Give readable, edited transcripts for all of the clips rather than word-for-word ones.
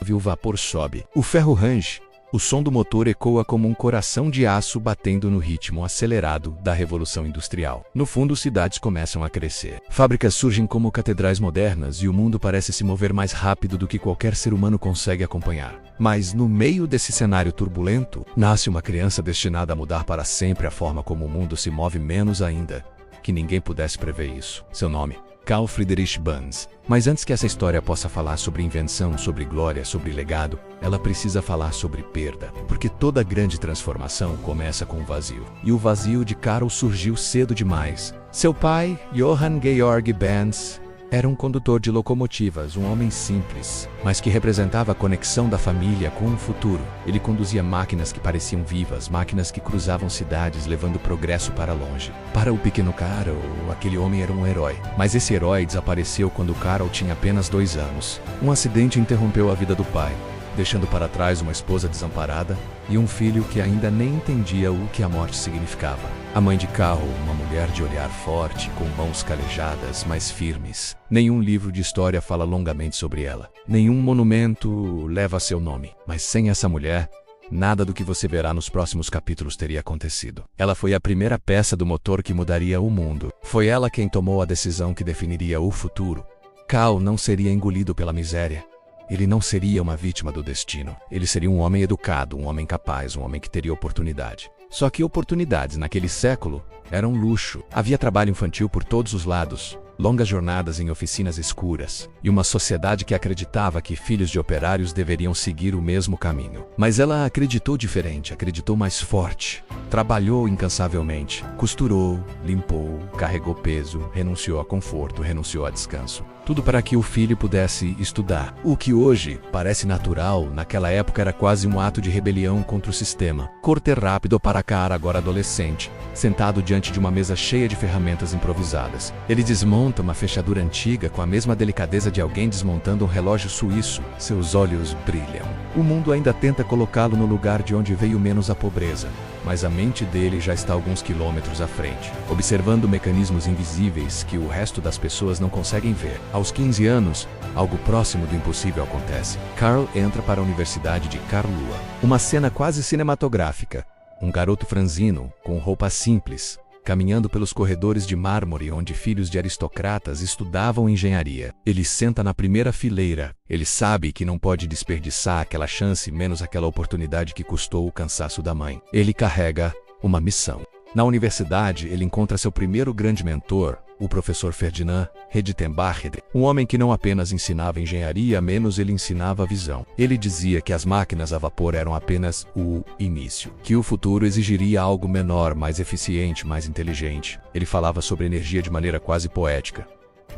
e o vapor sobe. O ferro range. O som do motor ecoa como um coração de aço batendo no ritmo acelerado da Revolução Industrial. No fundo, cidades começam a crescer. Fábricas surgem como catedrais modernas e o mundo parece se mover mais rápido do que qualquer ser humano consegue acompanhar. Mas, no meio desse cenário turbulento, nasce uma criança destinada a mudar para sempre a forma como o mundo se move, menos ainda que ninguém pudesse prever isso. Seu nome: Carl Friedrich Benz. Mas antes que essa história possa falar sobre invenção, sobre glória, sobre legado, ela precisa falar sobre perda. Porque toda grande transformação começa com o vazio. E o vazio de Carl surgiu cedo demais. Seu pai, Johann Georg Benz, era um condutor de locomotivas, um homem simples, mas que representava a conexão da família com o futuro. Ele conduzia máquinas que pareciam vivas, máquinas que cruzavam cidades levando progresso para longe. Para o pequeno Carl, aquele homem era um herói. Mas esse herói desapareceu quando Carl tinha apenas 2 anos. Um acidente interrompeu a vida do pai, deixando para trás uma esposa desamparada e um filho que ainda nem entendia o que a morte significava. A mãe de Carl, uma mulher de olhar forte, com mãos calejadas, mas firmes. Nenhum livro de história fala longamente sobre ela. Nenhum monumento leva seu nome. Mas sem essa mulher, nada do que você verá nos próximos capítulos teria acontecido. Ela foi a primeira peça do motor que mudaria o mundo. Foi ela quem tomou a decisão que definiria o futuro. Carl não seria engolido pela miséria. Ele não seria uma vítima do destino. Ele seria um homem educado, um homem capaz, um homem que teria oportunidade. Só que oportunidades naquele século eram luxo. Havia trabalho infantil por todos os lados, longas jornadas em oficinas escuras, e uma sociedade que acreditava que filhos de operários deveriam seguir o mesmo caminho. Mas ela acreditou diferente, acreditou mais forte. Trabalhou incansavelmente, costurou, limpou, carregou peso, renunciou a conforto, renunciou a descanso. Tudo para que o filho pudesse estudar. O que hoje parece natural, naquela época era quase um ato de rebelião contra o sistema. Corte rápido para Carl, agora adolescente, sentado diante de uma mesa cheia de ferramentas improvisadas. Ele desmonta uma fechadura antiga com a mesma delicadeza de alguém desmontando um relógio suíço. Seus olhos brilham. O mundo ainda tenta colocá-lo no lugar de onde veio menos a pobreza, mas a mente dele já está alguns quilômetros à frente, observando mecanismos invisíveis que o resto das pessoas não conseguem ver. Aos 15 anos, algo próximo do impossível acontece. Carl entra para a Universidade de Karlsruhe. Uma cena quase cinematográfica. Um garoto franzino, com roupa simples, caminhando pelos corredores de mármore onde filhos de aristocratas estudavam engenharia. Ele senta na primeira fileira. Ele sabe que não pode desperdiçar aquela chance, menos aquela oportunidade que custou o cansaço da mãe. Ele carrega uma missão. Na universidade, ele encontra seu primeiro grande mentor, o professor Ferdinand Reditenbach, um homem que não apenas ensinava engenharia, menos ele ensinava a visão. Ele dizia que as máquinas a vapor eram apenas o início, que o futuro exigiria algo menor, mais eficiente, mais inteligente. Ele falava sobre energia de maneira quase poética.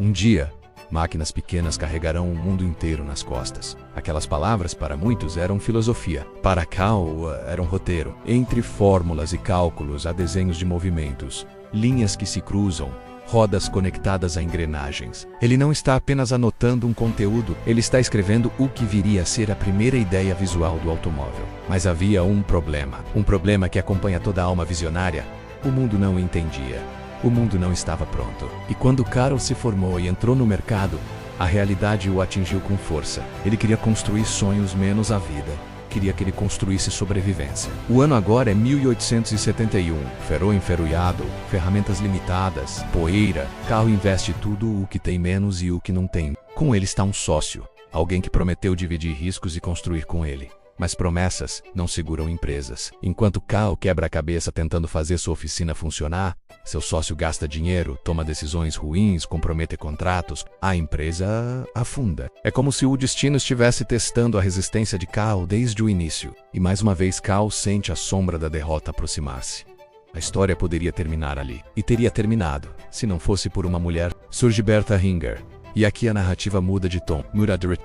Um dia, máquinas pequenas carregarão o mundo inteiro nas costas. Aquelas palavras, para muitos, eram filosofia. Para Carl, era um roteiro. Entre fórmulas e cálculos, há desenhos de movimentos, linhas que se cruzam, rodas conectadas a engrenagens. Ele não está apenas anotando um conteúdo, ele está escrevendo o que viria a ser a primeira ideia visual do automóvel. Mas havia um problema que acompanha toda alma visionária. O mundo não entendia. O mundo não estava pronto. E quando Carl se formou e entrou no mercado, a realidade o atingiu com força. Ele queria construir sonhos menos a vida. Queria que ele construísse sobrevivência. O ano agora é 1871. Ferro enferrujado, ferramentas limitadas, poeira. Carl investe tudo o que tem menos e o que não tem. Com ele está um sócio, alguém que prometeu dividir riscos e construir com ele. Mas promessas não seguram empresas. Enquanto Carl quebra a cabeça tentando fazer sua oficina funcionar, seu sócio gasta dinheiro, toma decisões ruins, compromete contratos, a empresa afunda. É como se o destino estivesse testando a resistência de Carl desde o início. E mais uma vez Carl sente a sombra da derrota aproximar-se. A história poderia terminar ali. E teria terminado, se não fosse por uma mulher. Surge Bertha Ringer. E aqui a narrativa muda de tom.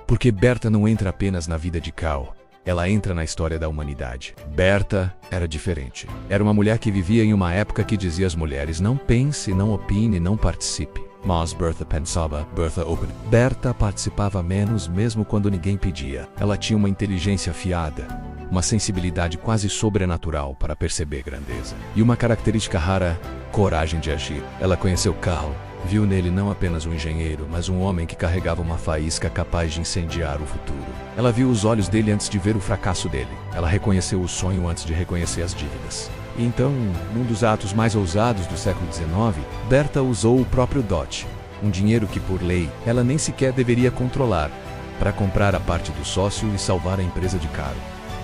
Porque Bertha não entra apenas na vida de Carl. Ela entra na história da humanidade. Bertha era diferente. Era uma mulher que vivia em uma época que dizia às mulheres: não pense, não opine, não participe. Mas Bertha pensava, Bertha opened. Bertha participava menos mesmo quando ninguém pedia. Ela tinha uma inteligência afiada, uma sensibilidade quase sobrenatural para perceber grandeza. E uma característica rara, coragem de agir. Ela conheceu Carl viu nele não apenas um engenheiro, mas um homem que carregava uma faísca capaz de incendiar o futuro. Ela viu os olhos dele antes de ver o fracasso dele. Ela reconheceu o sonho antes de reconhecer as dívidas. E então, num dos atos mais ousados do século XIX, Berta usou o próprio dote, um dinheiro que, por lei, ela nem sequer deveria controlar, para comprar a parte do sócio e salvar a empresa de Caro.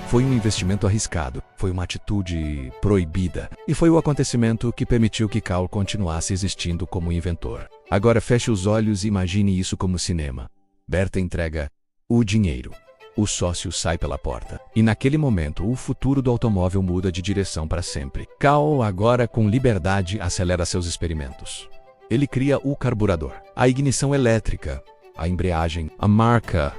Foi um investimento arriscado, foi uma atitude proibida, e foi o acontecimento que permitiu que Cal continuasse existindo como inventor. Agora feche os olhos e imagine isso como cinema. Berta entrega o dinheiro. O sócio sai pela porta. E naquele momento, o futuro do automóvel muda de direção para sempre. Cal, agora com liberdade, acelera seus experimentos. Ele cria o carburador, a ignição elétrica, a embreagem, a marca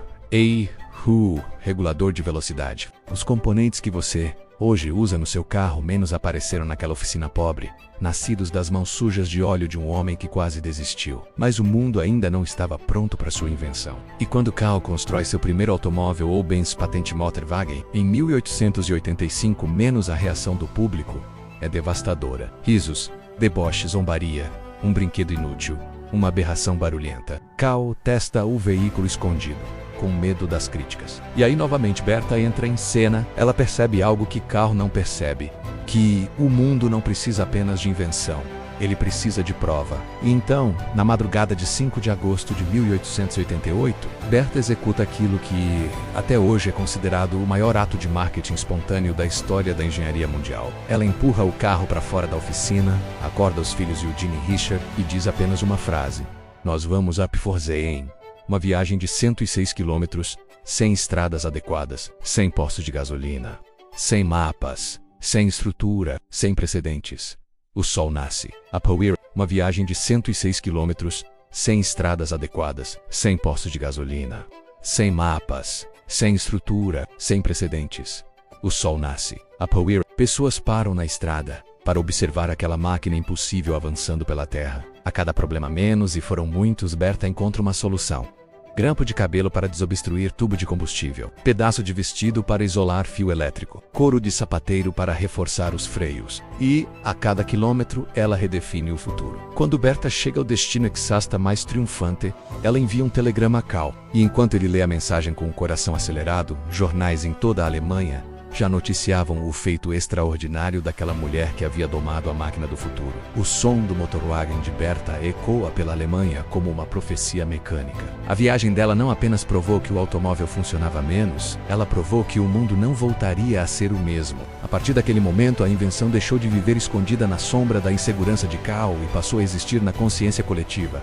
regulador de velocidade. Os componentes que você hoje usa no seu carro menos apareceram naquela oficina pobre, nascidos das mãos sujas de óleo de um homem que quase desistiu. Mas o mundo ainda não estava pronto para sua invenção. E quando Cal constrói seu primeiro automóvel ou Benz patente Motorwagen, em 1885, menos a reação do público é devastadora. Risos, deboche, zombaria, um brinquedo inútil, uma aberração barulhenta. Cal testa o veículo escondido, com medo das críticas. E aí novamente Berta entra em cena. Ela percebe algo que Cal não percebe, que o mundo não precisa apenas de invenção, ele precisa de prova. E então, na madrugada de 5 de agosto de 1888, Berta executa aquilo que até hoje é considerado o maior ato de marketing espontâneo da história da engenharia mundial. Ela empurra o carro para fora da oficina, acorda os filhos Eugene e Richard e diz apenas uma frase: "Nós vamos a Pforzheim." Uma viagem de 106 quilômetros, sem estradas adequadas, sem postos de gasolina, sem mapas, sem estrutura, sem precedentes. O sol nasce. A Power, uma viagem de 106 quilômetros, sem estradas adequadas, sem postos de gasolina, sem mapas, sem estrutura, sem precedentes. O sol nasce. A Power. Pessoas param na estrada para observar aquela máquina impossível avançando pela terra. A cada problema menos, e foram muitos, Berta encontra uma solução. Grampo de cabelo para desobstruir tubo de combustível, pedaço de vestido para isolar fio elétrico, couro de sapateiro para reforçar os freios. E, a cada quilômetro, ela redefine o futuro. Quando Berta chega ao destino exausta mais triunfante, ela envia um telegrama a Cal. E enquanto ele lê a mensagem com o coração acelerado, jornais em toda a Alemanha já noticiavam o feito extraordinário daquela mulher que havia domado a máquina do futuro. O som do Motorwagen de Berta ecoa pela Alemanha como uma profecia mecânica. A viagem dela não apenas provou que o automóvel funcionava menos, ela provou que o mundo não voltaria a ser o mesmo. A partir daquele momento, a invenção deixou de viver escondida na sombra da insegurança de Cal e passou a existir na consciência coletiva.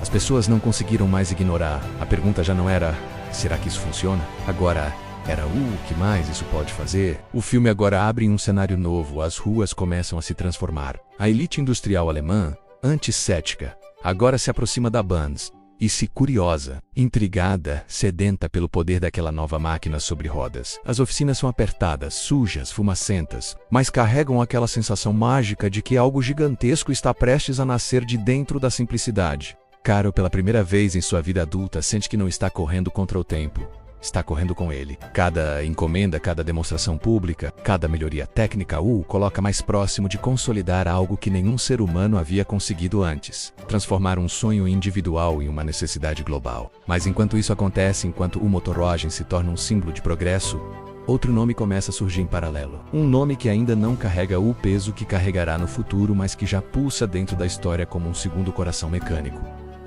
As pessoas não conseguiram mais ignorar. A pergunta já não era: será que isso funciona? Agora era o que mais isso pode fazer? O filme agora abre em um cenário novo. As ruas começam a se transformar. A elite industrial alemã, anticética, agora se aproxima da Benz e se curiosa, intrigada, sedenta pelo poder daquela nova máquina sobre rodas. As oficinas são apertadas, sujas, fumacentas, mas carregam aquela sensação mágica de que algo gigantesco está prestes a nascer de dentro da simplicidade. Caro, pela primeira vez em sua vida adulta, sente que não está correndo contra o tempo. Está correndo com ele. Cada encomenda, cada demonstração pública, cada melhoria técnica o coloca mais próximo de consolidar algo que nenhum ser humano havia conseguido antes. Transformar um sonho individual em uma necessidade global. Mas enquanto isso acontece, enquanto o Motorwagen se torna um símbolo de progresso, outro nome começa a surgir em paralelo. Um nome que ainda não carrega o peso que carregará no futuro, mas que já pulsa dentro da história como um segundo coração mecânico.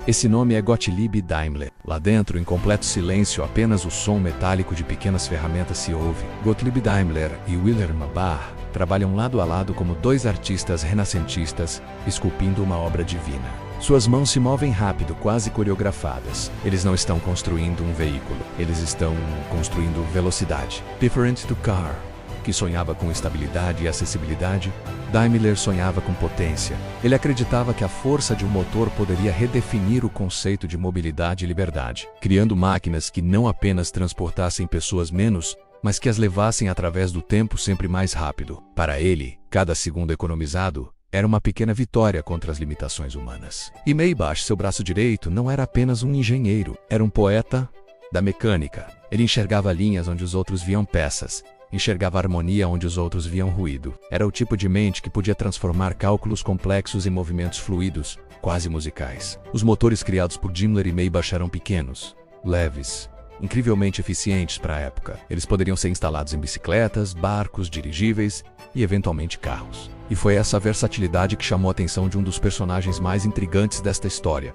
Esse nome é Gottlieb Daimler. Lá dentro, em completo silêncio, apenas o som metálico de pequenas ferramentas se ouve. Gottlieb Daimler e Wilhelm Bach trabalham lado a lado como dois artistas renascentistas, esculpindo uma obra divina. Suas mãos se movem rápido, quase coreografadas. Eles não estão construindo um veículo, eles estão construindo velocidade. Different to car, que sonhava com estabilidade e acessibilidade, Daimler sonhava com potência. Ele acreditava que a força de um motor poderia redefinir o conceito de mobilidade e liberdade, criando máquinas que não apenas transportassem pessoas menos, mas que as levassem através do tempo sempre mais rápido. Para ele, cada segundo economizado era uma pequena vitória contra as limitações humanas. E Maybach, seu braço direito, não era apenas um engenheiro, era um poeta da mecânica. Ele enxergava linhas onde os outros viam peças, enxergava harmonia onde os outros viam ruído. Era o tipo de mente que podia transformar cálculos complexos em movimentos fluidos, quase musicais. Os motores criados por Daimler e Maybach eram pequenos, leves, incrivelmente eficientes para a época. Eles poderiam ser instalados em bicicletas, barcos, dirigíveis e eventualmente carros. E foi essa versatilidade que chamou a atenção de um dos personagens mais intrigantes desta história,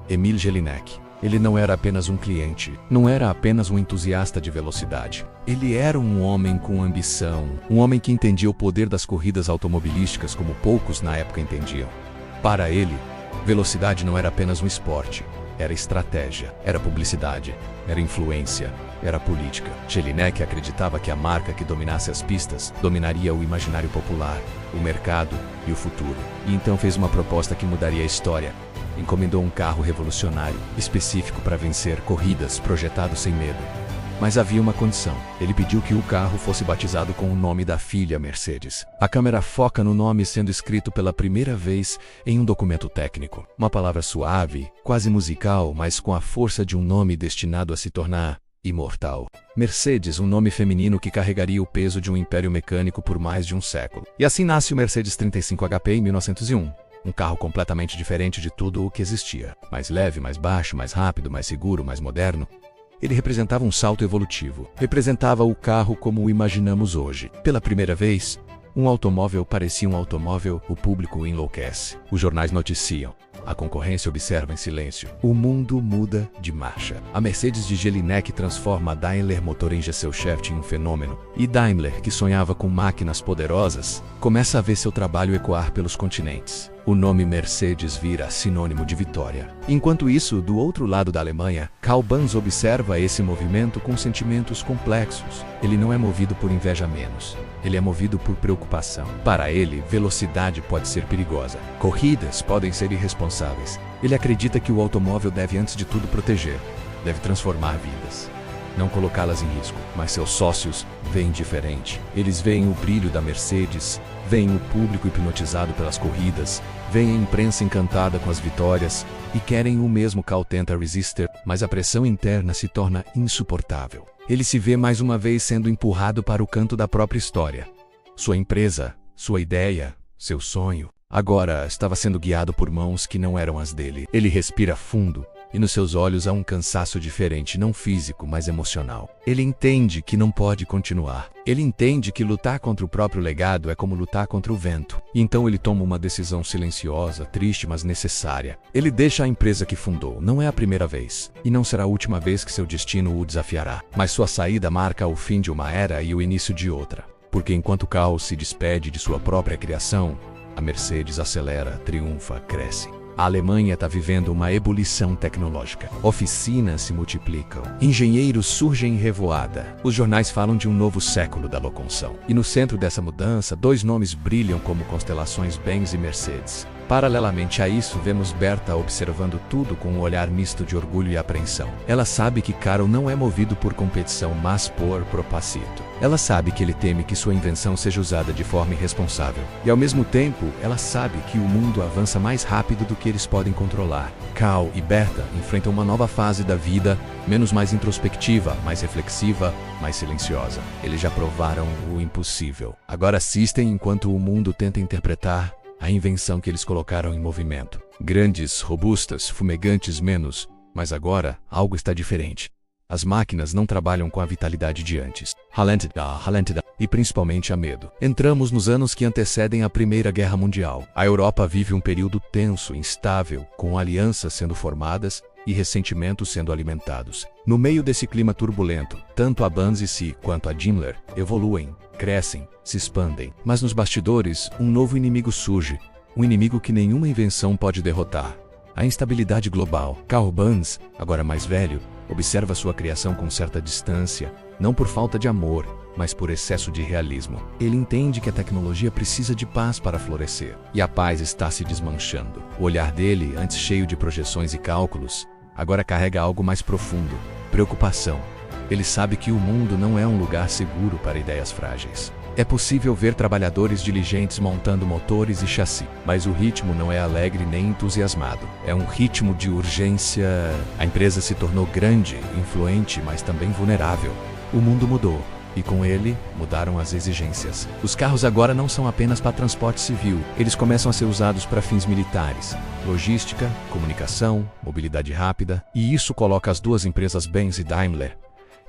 Émile Jelinek. Ele não era apenas um cliente, não era apenas um entusiasta de velocidade. Ele era um homem com ambição, um homem que entendia o poder das corridas automobilísticas como poucos na época entendiam. Para ele, velocidade não era apenas um esporte, era estratégia, era publicidade, era influência, era política. Jelinek acreditava que a marca que dominasse as pistas dominaria o imaginário popular, o mercado e o futuro. E então fez uma proposta que mudaria a história. Encomendou um carro revolucionário, específico para vencer corridas, projetado sem medo. Mas havia uma condição. Ele pediu que o carro fosse batizado com o nome da filha Mercedes. A câmera foca no nome sendo escrito pela primeira vez em um documento técnico. Uma palavra suave, quase musical, mas com a força de um nome destinado a se tornar imortal. Mercedes, um nome feminino que carregaria o peso de um império mecânico por mais de um século. E assim nasce o Mercedes 35 HP em 1901. Um carro completamente diferente de tudo o que existia. Mais leve, mais baixo, mais rápido, mais seguro, mais moderno. Ele representava um salto evolutivo. Representava o carro como o imaginamos hoje. Pela primeira vez, um automóvel parecia um automóvel, o público enlouquece. Os jornais noticiam. A concorrência observa em silêncio. O mundo muda de marcha. A Mercedes de Jelinek transforma a Daimler Motor em Gesellschaft em um fenômeno. E Daimler, que sonhava com máquinas poderosas, começa a ver seu trabalho ecoar pelos continentes. O nome Mercedes vira sinônimo de vitória. Enquanto isso, do outro lado da Alemanha, Karl Benz observa esse movimento com sentimentos complexos. Ele não é movido por inveja menos. Ele é movido por preocupação. Para ele, velocidade pode ser perigosa. Corridas podem ser irresponsáveis. Ele acredita que o automóvel deve, antes de tudo, proteger. Deve transformar vidas. Não colocá-las em risco. Mas seus sócios veem diferente. Eles veem o brilho da Mercedes, veem o público hipnotizado pelas corridas, veem a imprensa encantada com as vitórias e querem o mesmo que Karl tenta resistir, mas a pressão interna se torna insuportável. Ele se vê mais uma vez sendo empurrado para o canto da própria história. Sua empresa, sua ideia, seu sonho, agora estava sendo guiado por mãos que não eram as dele. Ele respira fundo. E nos seus olhos há um cansaço diferente, não físico, mas emocional. Ele entende que não pode continuar. Ele entende que lutar contra o próprio legado é como lutar contra o vento. E então ele toma uma decisão silenciosa, triste, mas necessária. Ele deixa a empresa que fundou. Não é a primeira vez. E não será a última vez que seu destino o desafiará. Mas sua saída marca o fim de uma era e o início de outra. Porque enquanto Karl se despede de sua própria criação, a Mercedes acelera, triunfa, cresce. A Alemanha está vivendo uma ebulição tecnológica. Oficinas se multiplicam. Engenheiros surgem em revoada. Os jornais falam de um novo século da locomoção. E no centro dessa mudança, dois nomes brilham como constelações: Benz e Mercedes. Paralelamente a isso, vemos Berta observando tudo com um olhar misto de orgulho e apreensão. Ela sabe que Karl não é movido por competição, mas por propósito. Ela sabe que ele teme que sua invenção seja usada de forma irresponsável. E ao mesmo tempo, ela sabe que o mundo avança mais rápido do que eles podem controlar. Karl e Berta enfrentam uma nova fase da vida, mais introspectiva, mais reflexiva, mais silenciosa. Eles já provaram o impossível. Agora assistem enquanto o mundo tenta interpretar a invenção que eles colocaram em movimento. Grandes, robustas, fumegantes menos, mas agora algo está diferente. As máquinas não trabalham com a vitalidade de antes. E principalmente a medo. Entramos nos anos que antecedem a Primeira Guerra Mundial. A Europa vive um período tenso, instável, com alianças sendo formadas e ressentimentos sendo alimentados. No meio desse clima turbulento, tanto a Benz quanto a Daimler evoluem, crescem, se expandem. Mas nos bastidores, um novo inimigo surge, um inimigo que nenhuma invenção pode derrotar: a instabilidade global. Karl Benz, agora mais velho, observa sua criação com certa distância, não por falta de amor, mas por excesso de realismo. Ele entende que a tecnologia precisa de paz para florescer, e a paz está se desmanchando. O olhar dele, antes cheio de projeções e cálculos, agora carrega algo mais profundo: preocupação. Ele sabe que o mundo não é um lugar seguro para ideias frágeis. É possível ver trabalhadores diligentes montando motores e chassi, mas o ritmo não é alegre nem entusiasmado. É um ritmo de urgência. A empresa se tornou grande, influente, mas também vulnerável. O mundo mudou. E com ele, mudaram as exigências. Os carros agora não são apenas para transporte civil, eles começam a ser usados para fins militares, logística, comunicação, mobilidade rápida, e isso coloca as duas empresas Benz e Daimler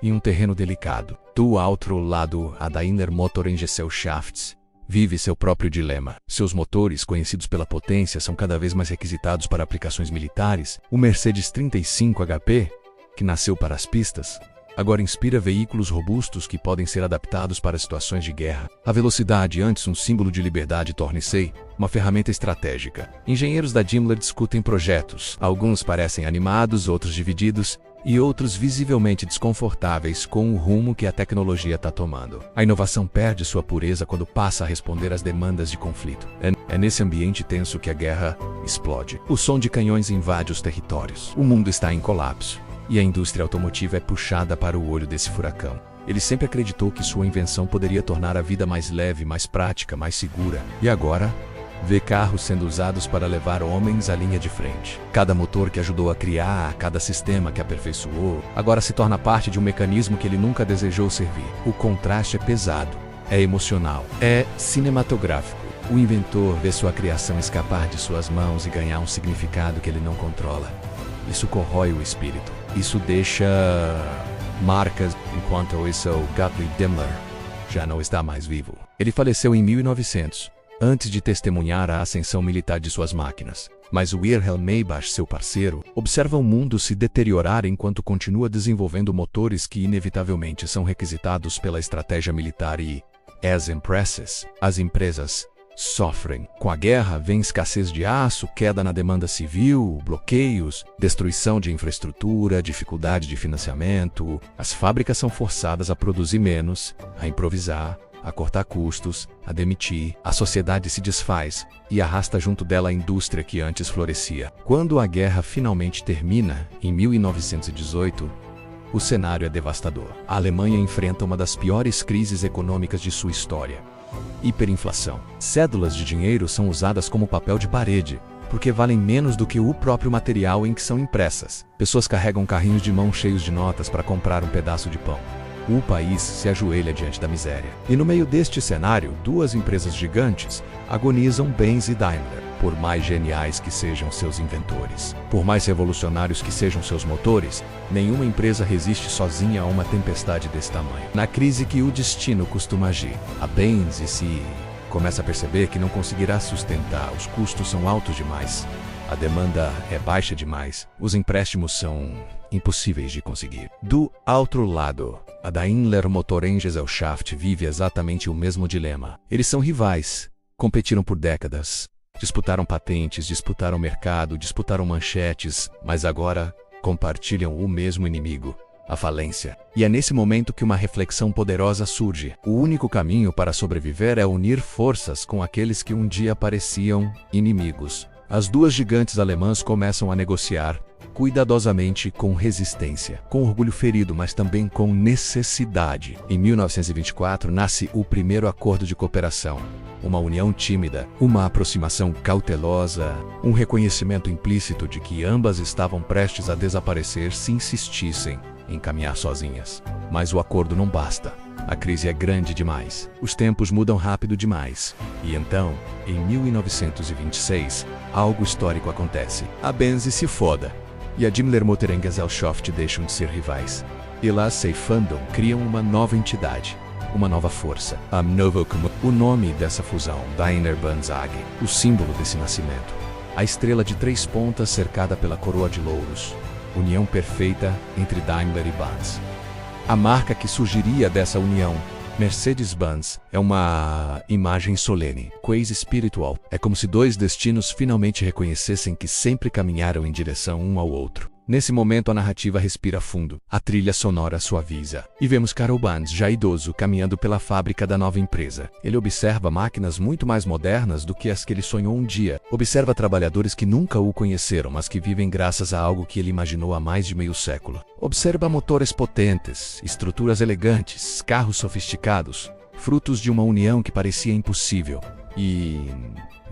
em um terreno delicado. Do outro lado, a Daimler Motorengesellschaft vive seu próprio dilema. Seus motores, conhecidos pela potência, são cada vez mais requisitados para aplicações militares. O Mercedes 35 HP, que nasceu para as pistas, agora inspira veículos robustos que podem ser adaptados para situações de guerra. A velocidade, antes um símbolo de liberdade, torna-se uma ferramenta estratégica. Engenheiros da Daimler discutem projetos. Alguns parecem animados, outros divididos, e outros visivelmente desconfortáveis com o rumo que a tecnologia está tomando. A inovação perde sua pureza quando passa a responder às demandas de conflito. É nesse ambiente tenso que a guerra explode. O som de canhões invade os territórios. O mundo está em colapso. E a indústria automotiva é puxada para o olho desse furacão. Ele sempre acreditou que sua invenção poderia tornar a vida mais leve, mais prática, mais segura. E agora, vê carros sendo usados para levar homens à linha de frente. Cada motor que ajudou a criar, cada sistema que aperfeiçoou, agora se torna parte de um mecanismo que ele nunca desejou servir. O contraste é pesado, é emocional, é cinematográfico. O inventor vê sua criação escapar de suas mãos e ganhar um significado que ele não controla. Isso corrói o espírito. Isso deixa marcas, enquanto isso Gottlieb Daimler já não está mais vivo. Ele faleceu em 1900, antes de testemunhar a ascensão militar de suas máquinas. Mas Wilhelm Maybach, seu parceiro, observa o mundo se deteriorar enquanto continua desenvolvendo motores que inevitavelmente são requisitados pela estratégia militar e, as empresas sofrem. Com a guerra vem escassez de aço, queda na demanda civil, bloqueios, destruição de infraestrutura, dificuldade de financiamento. As fábricas são forçadas a produzir menos, a improvisar, a cortar custos, a demitir. A sociedade se desfaz e arrasta junto dela a indústria que antes florescia. Quando a guerra finalmente termina, em 1918, o cenário é devastador. A Alemanha enfrenta uma das piores crises econômicas de sua história. Hiperinflação. Cédulas de dinheiro são usadas como papel de parede, porque valem menos do que o próprio material em que são impressas. Pessoas carregam carrinhos de mão cheios de notas para comprar um pedaço de pão. O país se ajoelha diante da miséria. E no meio deste cenário, duas empresas gigantes agonizam, Benz e Daimler. Por mais geniais que sejam seus inventores, por mais revolucionários que sejam seus motores, nenhuma empresa resiste sozinha a uma tempestade desse tamanho. Na crise que o destino costuma agir, a Benz começa a perceber que não conseguirá sustentar, os custos são altos demais, a demanda é baixa demais, os empréstimos são impossíveis de conseguir. Do outro lado, a Daimler Motorengesellschaft vive exatamente o mesmo dilema. Eles são rivais, competiram por décadas, disputaram patentes, disputaram mercado, disputaram manchetes, mas agora compartilham o mesmo inimigo, a falência. E é nesse momento que uma reflexão poderosa surge. O único caminho para sobreviver é unir forças com aqueles que um dia pareciam inimigos. As duas gigantes alemãs começam a negociar, cuidadosamente, com resistência, com orgulho ferido, mas também com necessidade. Em 1924 nasce o primeiro acordo de cooperação. Uma união tímida, uma aproximação cautelosa, um reconhecimento implícito de que ambas estavam prestes a desaparecer se insistissem em caminhar sozinhas. Mas o acordo não basta. A crise é grande demais. Os tempos mudam rápido demais. E então, em 1926, algo histórico acontece. A Benz se foda. E a Daimler Motorengesellschaft deixam de ser rivais. Elas se fundam, criam uma nova entidade, uma nova força. A o nome dessa fusão, Daimler-Benz AG, o símbolo desse nascimento. A estrela de 3 pontas cercada pela coroa de louros. União perfeita entre Daimler e Benz. A marca que surgiria dessa união, Mercedes-Benz, é uma imagem solene, quase espiritual. É como se dois destinos finalmente reconhecessem que sempre caminharam em direção um ao outro. Nesse momento a narrativa respira fundo, a trilha sonora suaviza. E vemos Karl Benz, já idoso, caminhando pela fábrica da nova empresa. Ele observa máquinas muito mais modernas do que as que ele sonhou um dia. Observa trabalhadores que nunca o conheceram, mas que vivem graças a algo que ele imaginou há mais de meio século. Observa motores potentes, estruturas elegantes, carros sofisticados, frutos de uma união que parecia impossível. E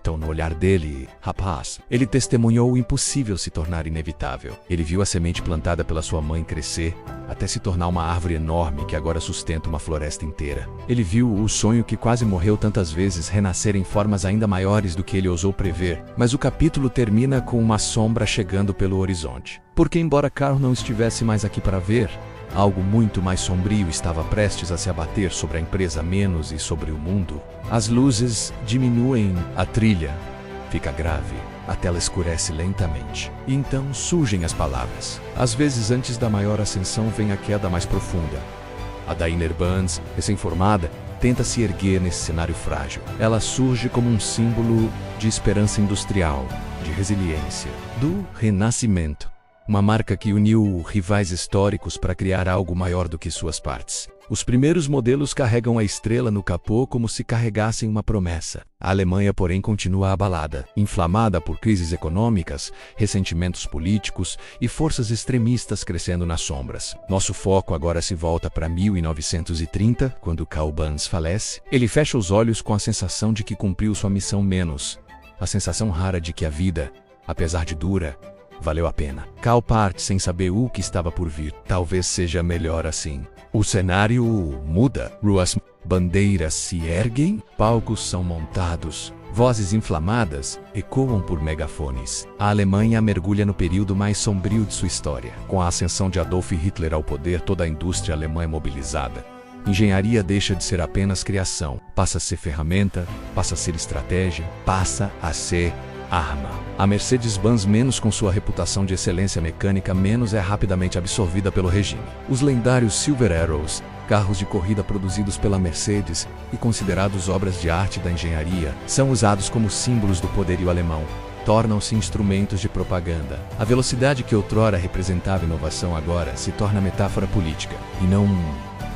saltam no olhar dele. Rapaz, ele testemunhou o impossível se tornar inevitável. Ele viu a semente plantada pela sua mãe crescer até se tornar uma árvore enorme que agora sustenta uma floresta inteira. Ele viu o sonho que quase morreu tantas vezes renascer em formas ainda maiores do que ele ousou prever. Mas o capítulo termina com uma sombra chegando pelo horizonte. Porque embora Carl não estivesse mais aqui para ver, algo muito mais sombrio estava prestes a se abater sobre a empresa menos e sobre o mundo. As luzes diminuem, a trilha fica grave, a tela escurece lentamente. E então surgem as palavras. Às vezes antes da maior ascensão vem a queda mais profunda. A Daimler Benz, recém-formada, tenta se erguer nesse cenário frágil. Ela surge como um símbolo de esperança industrial, de resiliência, do renascimento. Uma marca que uniu rivais históricos para criar algo maior do que suas partes. Os primeiros modelos carregam a estrela no capô como se carregassem uma promessa. A Alemanha, porém, continua abalada, inflamada por crises econômicas, ressentimentos políticos e forças extremistas crescendo nas sombras. Nosso foco agora se volta para 1930, quando Carl Benz falece. Ele fecha os olhos com a sensação de que cumpriu sua missão menos. A sensação rara de que a vida, apesar de dura, valeu a pena. Carl parte sem saber o que estava por vir. Talvez seja melhor assim. O cenário muda. Ruas, bandeiras se erguem, palcos são montados, vozes inflamadas ecoam por megafones. A Alemanha mergulha no período mais sombrio de sua história. Com a ascensão de Adolf Hitler ao poder, toda a indústria alemã é mobilizada. Engenharia deixa de ser apenas criação, passa a ser ferramenta, passa a ser estratégia, passa a ser arma. A Mercedes-Benz, menos com sua reputação de excelência mecânica, menos é rapidamente absorvida pelo regime. Os lendários Silver Arrows, carros de corrida produzidos pela Mercedes e considerados obras de arte da engenharia, são usados como símbolos do poderio alemão. Tornam-se instrumentos de propaganda. A velocidade que outrora representava inovação agora se torna metáfora política. E não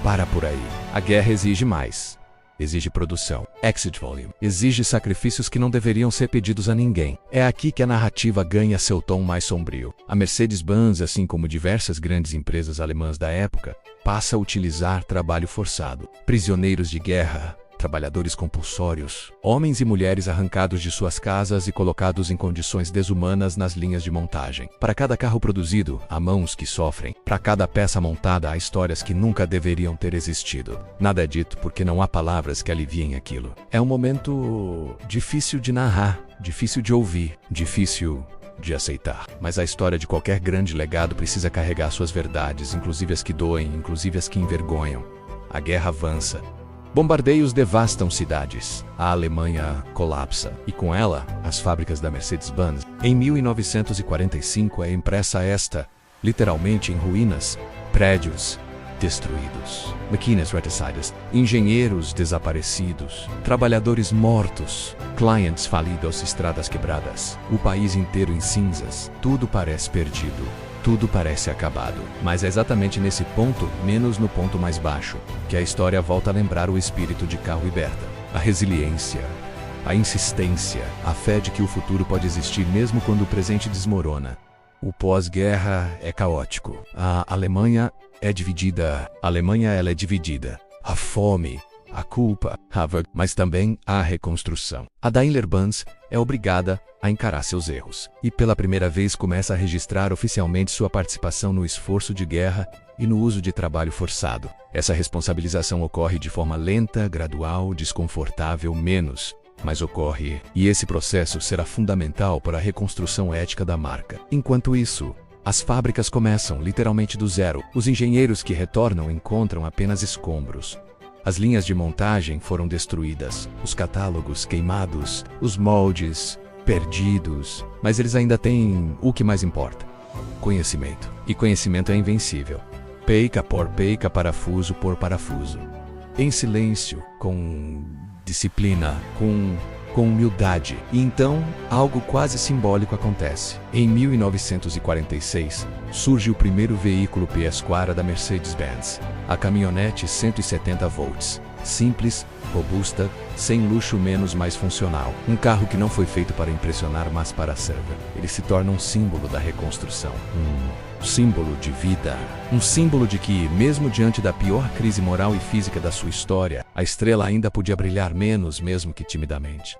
para por aí. A guerra exige mais. Exige produção, exit volume, exige sacrifícios que não deveriam ser pedidos a ninguém. É aqui que a narrativa ganha seu tom mais sombrio. A Mercedes-Benz, assim como diversas grandes empresas alemãs da época, passa a utilizar trabalho forçado, prisioneiros de guerra, trabalhadores compulsórios, homens e mulheres arrancados de suas casas e colocados em condições desumanas nas linhas de montagem. Para cada carro produzido, há mãos que sofrem. Para cada peça montada, há histórias que nunca deveriam ter existido. Nada é dito porque não há palavras que aliviem aquilo. É um momento difícil de narrar, difícil de ouvir, difícil de aceitar. Mas a história de qualquer grande legado precisa carregar suas verdades, inclusive as que doem, inclusive as que envergonham. A guerra avança. Bombardeios devastam cidades. A Alemanha colapsa. E com ela, as fábricas da Mercedes-Benz. Em 1945 é impressa esta, literalmente em ruínas, prédios destruídos, máquinas reticidas, engenheiros desaparecidos, trabalhadores mortos, clientes falidos, estradas quebradas, o país inteiro em cinzas. Tudo parece perdido. Tudo parece acabado. Mas é exatamente nesse ponto, menos no ponto mais baixo, que a história volta a lembrar o espírito de Carl e Berta. A resiliência, a insistência, a fé de que o futuro pode existir mesmo quando o presente desmorona. O pós-guerra é caótico. A Alemanha é dividida. A Alemanha ela é dividida. A fome, a culpa, mas também a reconstrução. A Daimler-Benz é obrigada a encarar seus erros. E pela primeira vez começa a registrar oficialmente sua participação no esforço de guerra e no uso de trabalho forçado. Essa responsabilização ocorre de forma lenta, gradual, desconfortável, mas ocorre. E esse processo será fundamental para a reconstrução ética da marca. Enquanto isso, as fábricas começam literalmente do zero. Os engenheiros que retornam encontram apenas escombros. As linhas de montagem foram destruídas, os catálogos queimados, os moldes perdidos, mas eles ainda têm o que mais importa: conhecimento. E conhecimento é invencível. Peica por peica, parafuso por parafuso. Em silêncio, com disciplina, com humildade. E então, algo quase simbólico acontece. Em 1946, surge o primeiro veículo PS4 da Mercedes-Benz, a caminhonete 170 volts. Simples, robusta, sem luxo, menos mais funcional. Um carro que não foi feito para impressionar, mas para servir. Ele se torna um símbolo da reconstrução. Um símbolo de vida. Um símbolo de que, mesmo diante da pior crise moral e física da sua história, a estrela ainda podia brilhar menos, mesmo que timidamente.